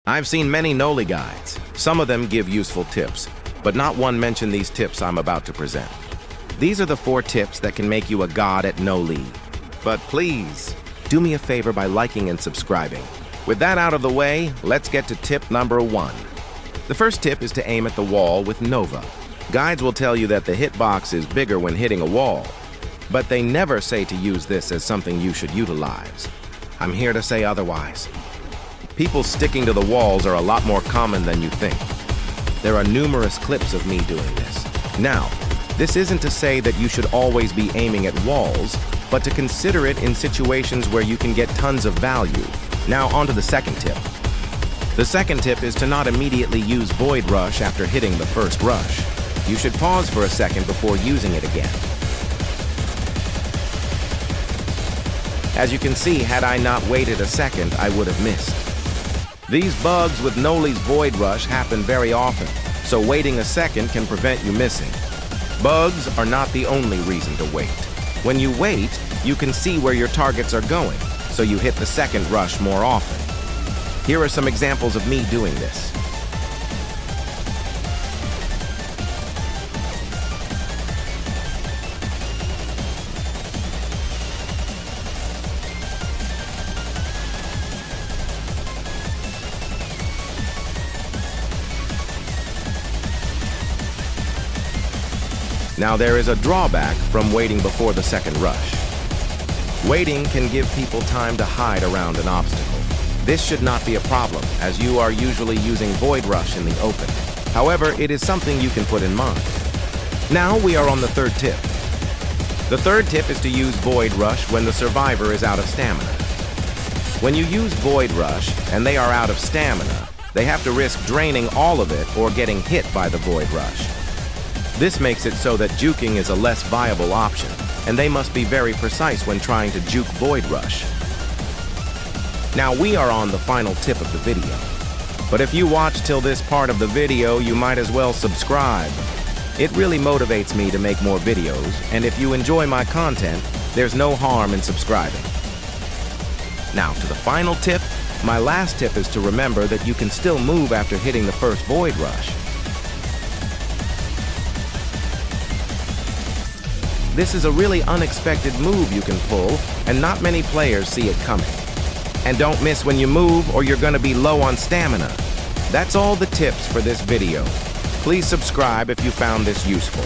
I've seen many Noli guides. Some of them give useful tips, but not one mention these tips I'm about to present. These are the 4 tips that can make you a god at Noli. But please, do me a favor by liking and subscribing. With that out of the way, let's get to tip number 1. The first tip is to aim at the wall with Nova. Guides will tell you that the hitbox is bigger when hitting a wall, but they never say to use this as something you should utilize. I'm here to say otherwise. People sticking to the walls are a lot more common than you think. There are numerous clips of me doing this. Now, this isn't to say that you should always be aiming at walls, but to consider it in situations where you can get tons of value. Now, on to the second tip. The second tip is to not immediately use Void Rush after hitting the first rush. You should pause for a second before using it again. As you can see, had I not waited a second, I would have missed. These bugs with Noli's Void Rush happen very often, so waiting a second can prevent you missing. Bugs are not the only reason to wait. When you wait, you can see where your targets are going, so you hit the second rush more often. Here are some examples of me doing this. Now, there is a drawback from waiting before the second rush. Waiting can give people time to hide around an obstacle. This should not be a problem, as you are usually using Void Rush in the open. However, it is something you can put in mind. Now we are on the third tip. The third tip is to use Void Rush when the survivor is out of stamina. When you use Void Rush and they are out of stamina, they have to risk draining all of it or getting hit by the Void Rush. This makes it so that juking is a less viable option, and they must be very precise when trying to juke Void Rush. Now we are on the final tip of the video. But if you watch till this part of the video, you might as well subscribe. It really motivates me to make more videos, and if you enjoy my content, there's no harm in subscribing. Now to the final tip. My last tip is to remember that you can still move after hitting the first Void Rush. This is a really unexpected move you can pull, and not many players see it coming. And don't miss when you move or you're gonna be low on stamina. That's all the tips for this video. Please subscribe if you found this useful.